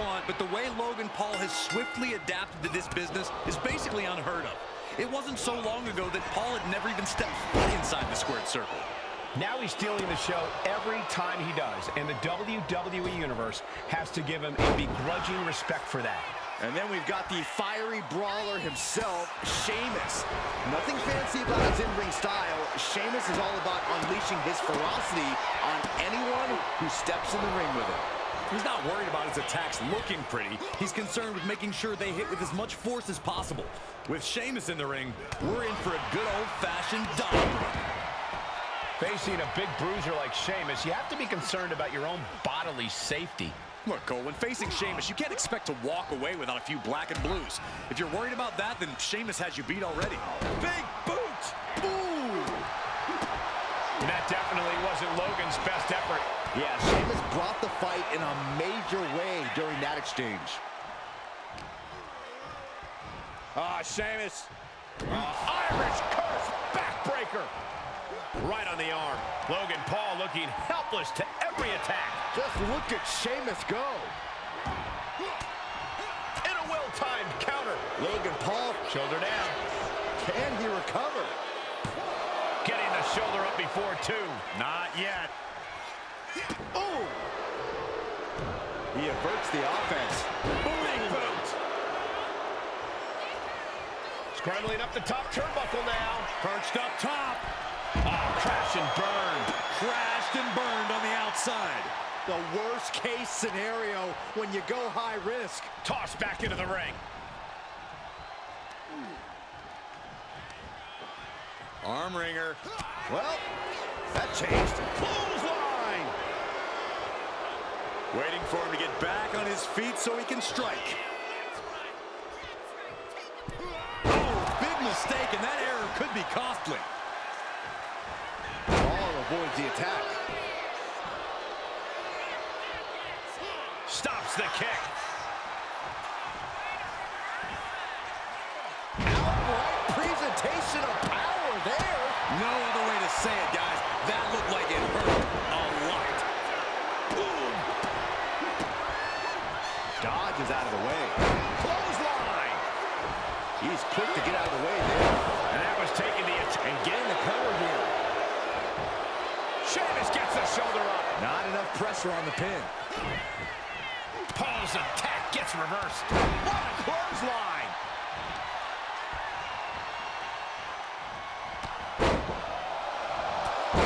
want, but the way Logan Paul has swiftly adapted to this business is basically unheard of. It wasn't so long ago that Paul had never even stepped foot inside the squared circle. Now he's stealing the show every time he does, and the WWE Universe has to give him a begrudging respect for that. And then we've got the fiery brawler himself, Sheamus. Nothing fancy about his in-ring style. Sheamus is all about unleashing his ferocity on anyone who steps in the ring with him. He's not worried about his attacks looking pretty. He's concerned with making sure they hit with as much force as possible. With Sheamus in the ring, we're in for a good old-fashioned dive run. Facing a big bruiser like Sheamus, you have to be concerned about your own bodily safety. Look, Cole, when facing Sheamus, you can't expect to walk away without a few black and blues. If you're worried about that, then Sheamus has you beat already. Big boot! Ooh! That definitely wasn't Logan's best effort. Yeah, Sheamus brought the fight in a major way during that exchange. Sheamus. Irish curse backbreaker. Right on the arm. Logan Paul looking helpless to every attack. Just look at Sheamus go. In a well-timed counter. Logan Paul. Shoulder down. Can he recover? Getting the shoulder up before two. Not yet. Oh! He averts the offense. Booting boot. Scrambling up the top turnbuckle now. Perched up top. Crash and burn. Crashed and burned on the outside. The worst case scenario when you go high risk. Tossed back into the ring. Arm wringer. Well, that changed. Clothesline. Waiting for him to get back on his feet so he can strike. Oh, big mistake, and that error could be costly. Paul avoids the attack. Stops the kick. Outright presentation of power there. No other way to say it, guys. That looked like it hurt a lot. Boom. Dodges out of the way. Clothesline. He's quick to get out of the way there. And that was taking the attack. And getting the cover here. Sheamus gets the shoulder up. Not enough pressure on the pin. Paul's attack gets reversed. What a clothesline.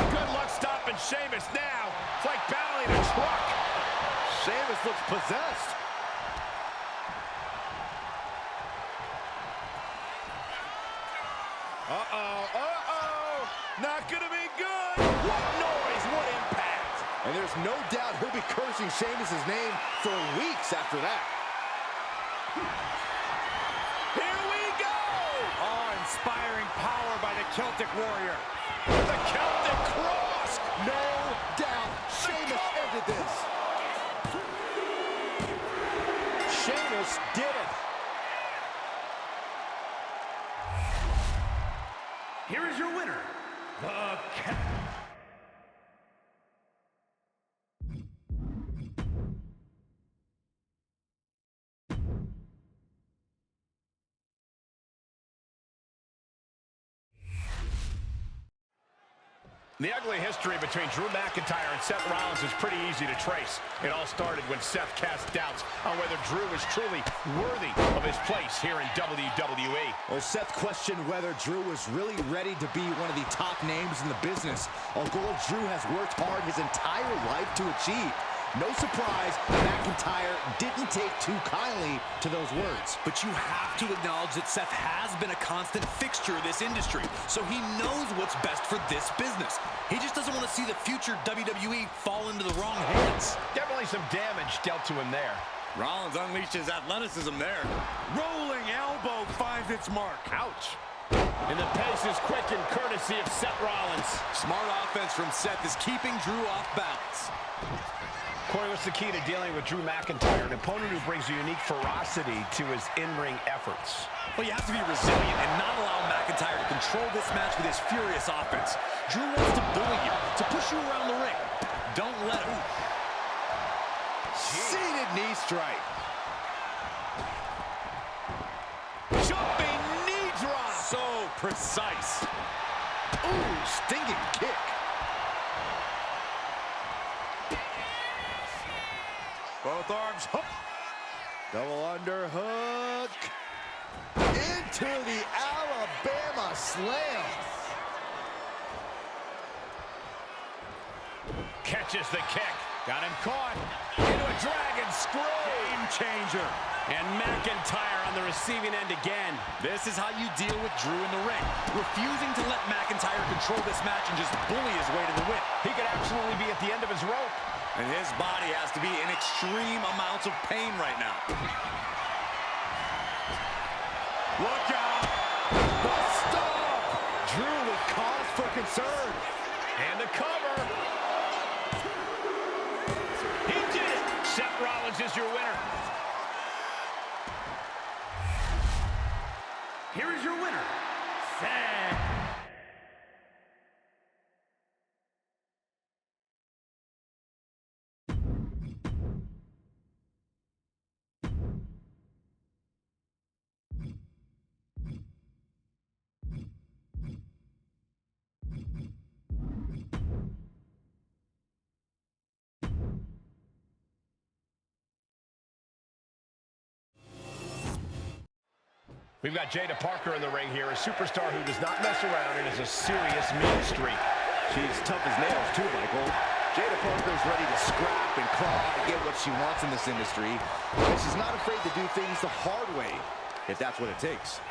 Good luck stopping Sheamus now. It's like battling a truck. Sheamus looks possessed. Not gonna be good. What noise, what impact. And there's no doubt he'll be cursing Sheamus' name for weeks after that. Here we go. Awe-inspiring power by the Celtic Warrior. The Celtic Cross. No doubt Sheamus ended this. Sheamus did it. Here is your winner, the The ugly history between Drew McIntyre and Seth Rollins is pretty easy to trace. It all started when Seth cast doubts on whether Drew was truly worthy of his place here in WWE. Well, Seth questioned whether Drew was really ready to be one of the top names in the business, a goal Drew has worked hard his entire life to achieve. No surprise, McIntyre didn't take too kindly to those words. But you have to acknowledge that Seth has been a constant fixture of this industry, so he knows what's best for this business. He just doesn't want to see the future WWE fall into the wrong hands. Definitely some damage dealt to him there. Rollins unleashed his athleticism there. Rolling elbow finds its mark. Ouch. And the pace is quick and courtesy of Seth Rollins. Smart offense from Seth is keeping Drew off balance. Corey, what's the key to dealing with Drew McIntyre, an opponent who brings a unique ferocity to his in-ring efforts? Well, you have to be resilient and not allow McIntyre to control this match with his furious offense. Drew wants to bully you, to push you around the ring. Don't let him. Seated knee strike. precise. Ooh, stinging kick. Both arms hook. Double underhook. Into the Alabama slam. Catches the kick. Got him caught. Into a dragon screw. Game changer. And McIntyre on the receiving end again. This is how you deal with Drew in the ring. Refusing to let McIntyre control this match and just bully his way to the win. He could absolutely be at the end of his rope. And his body has to be in extreme amounts of pain right now. Look out. The stomp. Drew with cause for concern. And the cover. He did it. Seth Rollins is your winner. Here is your winner, Seth. We've got Jada Parker in the ring here, a superstar who does not mess around and is a serious mean streak. She's tough as nails too, Michael. Jada Parker's ready to scrap and claw to get what she wants in this industry. And she's not afraid to do things the hard way, if that's what it takes.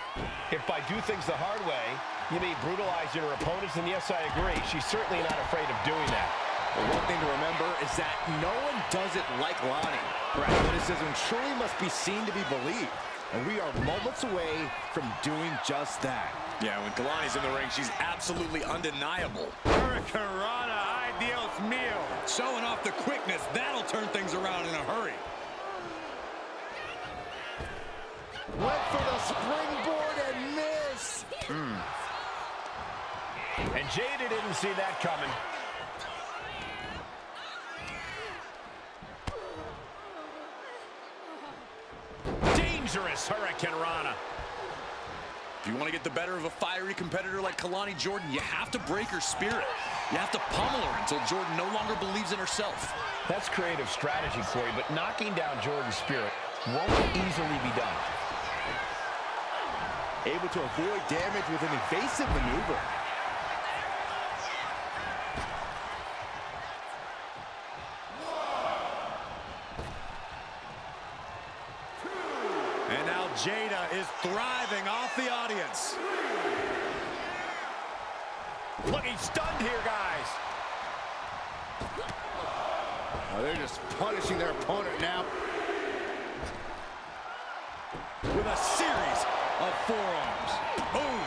If by do things the hard way, you mean brutalizing her opponents, then yes, I agree. She's certainly not afraid of doing that. But one thing to remember is that no one does it like Lonnie. Right. Athleticism truly must be seen to be believed. And we are moments away from doing just that. Yeah, when Kalani's in the ring, she's absolutely undeniable. Hurricanrana, ideal meal. Showing off the quickness, that'll turn things around in a hurry. Went for the springboard and miss. And Jada didn't see that coming. Dangerous Hurricanrana. If you want to get the better of a fiery competitor like Kalani Jordan, you have to break her spirit. You have to pummel her until Jordan no longer believes in herself. That's creative strategy, Corey, but knocking down Jordan's spirit won't easily be done. Able to avoid damage with an evasive maneuver. And now Jada is thriving off the audience. Looking stunned here, guys. Oh, they're just punishing their opponent now. With a series of forearms. Boom.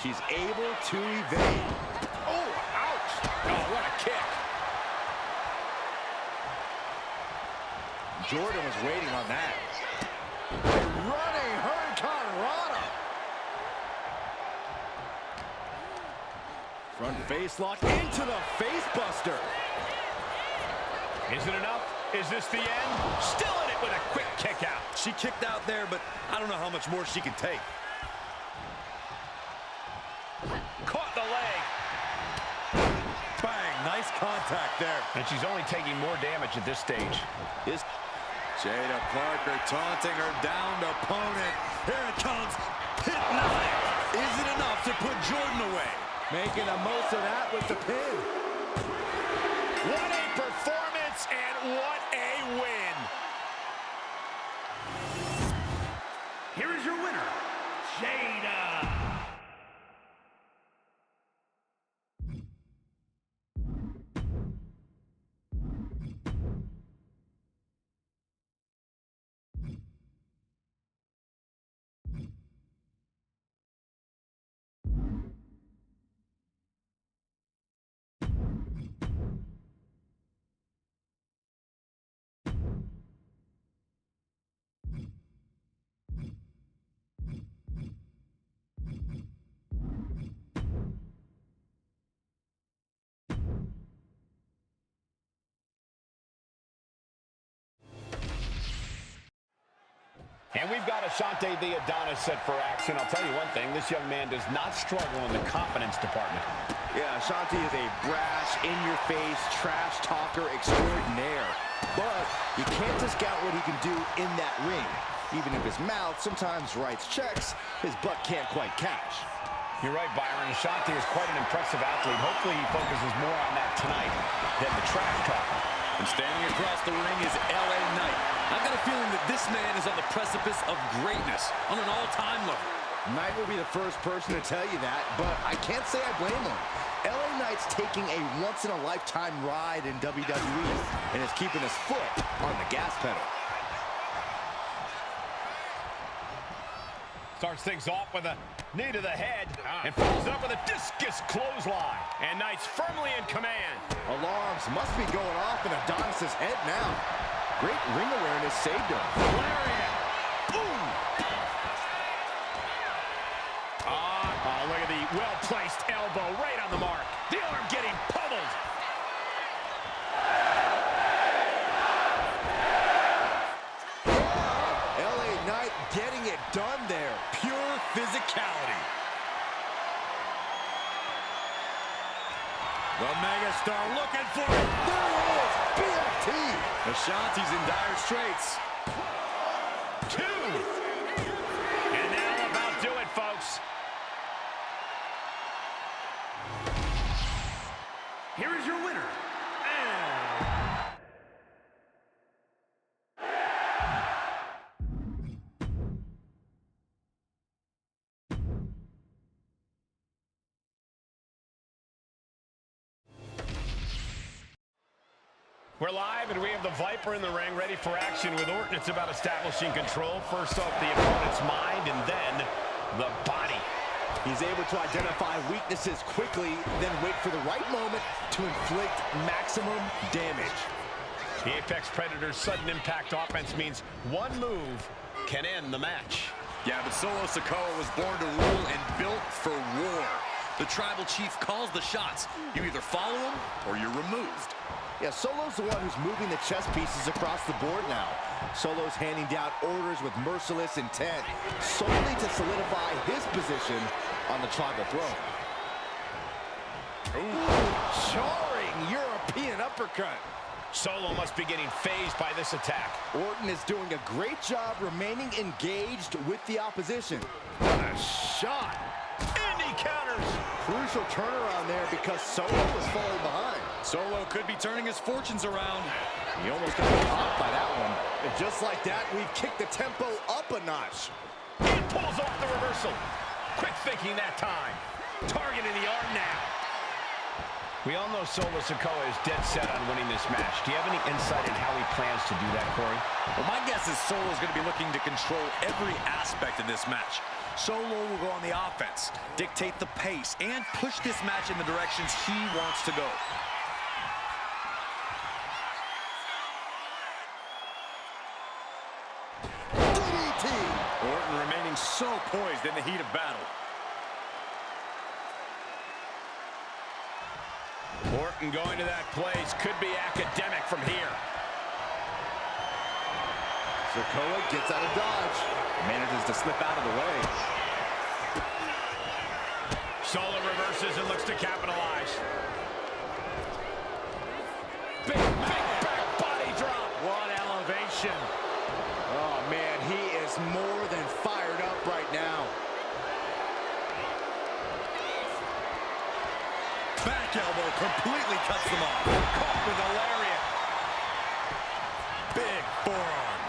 She's able to evade. Oh, ouch. Oh, what a kick. Jordan was waiting on that. Running Hurricanrana. Front face lock into the face buster. Is it enough? Is this the end? Still in it with a quick kick out. She kicked out there, but I don't know how much more she can take. Caught the leg. Bang, nice contact there. And she's only taking more damage at this stage. Jada Parker taunting her downed opponent. Here it comes. Pit knife. Is it enough to put Jordan away? Making the most of that with the pin. What a performance and what a win. Here is your winner, Jada. And we've got Ashante the Adonis set for action. I'll tell you one thing, this young man does not struggle in the confidence department. Yeah, Ashante is a brash, in-your-face, trash talker extraordinaire. But you can't discount what he can do in that ring. Even if his mouth sometimes writes checks, his butt can't quite cash. You're right, Byron. Ashante is quite an impressive athlete. Hopefully he focuses more on that tonight than the trash talk. And standing across the ring is LA Knight. I've got a feeling that this man is on the precipice of greatness on an all-time level. Knight will be the first person to tell you that, but I can't say I blame him. LA Knight's taking a once-in-a-lifetime ride in WWE and is keeping his foot on the gas pedal. Starts things off with a knee to the head and follows up with a discus clothesline. And Knight's firmly in command. Alarms must be going off in Adonis's head now. Great ring awareness saved him. Lariat. Ooh. Oh, look at the well-placed elbow right on the mark. The arm getting pummeled. LA Knight getting it done there. Pure physicality. The megastar looking for it. There it is, BFT. Ashanti's in dire straits. 2. And that'll about do it, folks. Here is your winner, We're live, and we have the Viper in the ring, ready for action with Orton. It's about establishing control. First off, the opponent's mind, and then the body. He's able to identify weaknesses quickly, then wait for the right moment to inflict maximum damage. The Apex Predator's sudden impact offense means one move can end the match. Yeah, but Solo Sikoa was born to rule and built for war. The tribal chief calls the shots. You either follow him or you're removed. Yeah, Solo's the one who's moving the chess pieces across the board now. Solo's handing down orders with merciless intent, solely to solidify his position on the tribal throne. Ooh, jarring European uppercut. Solo must be getting phased by this attack. Orton is doing a great job remaining engaged with the opposition. What a shot. And he counters. Crucial turnaround there because Solo was falling behind. Solo could be turning his fortunes around. He almost got caught by that one. And just like that, we've kicked the tempo up a notch. He pulls off the reversal. Quick thinking that time. Targeting the arm now. We all know Solo Sikoa is dead set on winning this match. Do you have any insight in how he plans to do that, Corey? Well, my guess is Solo's going to be looking to control every aspect of this match. Solo will go on the offense, dictate the pace, and push this match in the directions he wants to go. DDT. Orton remaining so poised in the heat of battle. Orton going to that place could be academic from here. Sikoa gets out of dodge. Manages to slip out of the way. Solo reverses and looks to capitalize. Big back body drop. What elevation. Oh, man, he is more than fired up right now. Back elbow completely cuts them off. Caught with a lariat. Big forearm.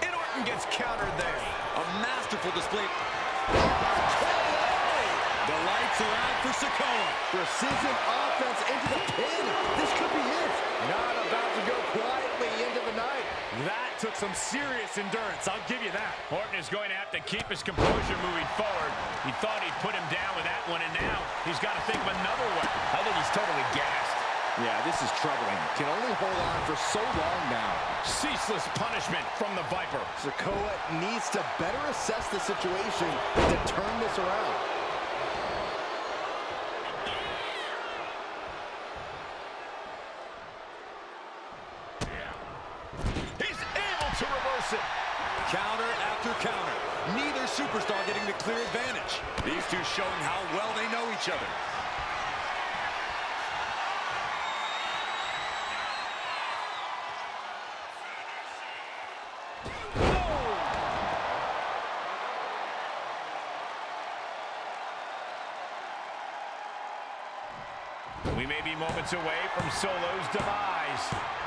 And Orton gets countered there. A masterful display. The lights are out for Sikoa. Precision offense into the pin. This could be it. Not about to go quietly into the night. That took some serious endurance, I'll give you that. Orton is going to have to keep his composure moving forward. He thought he'd put him down with that one, and now he's got to think of another one. I think he's totally gassed. Yeah, this is troubling. Can only hold on for so long now. Ceaseless punishment from the Viper. Sikoa needs to better assess the situation to turn this around. He's Counter after counter. Neither superstar getting the clear advantage. These two showing how well they know each other. We may be moments away from Solo's demise.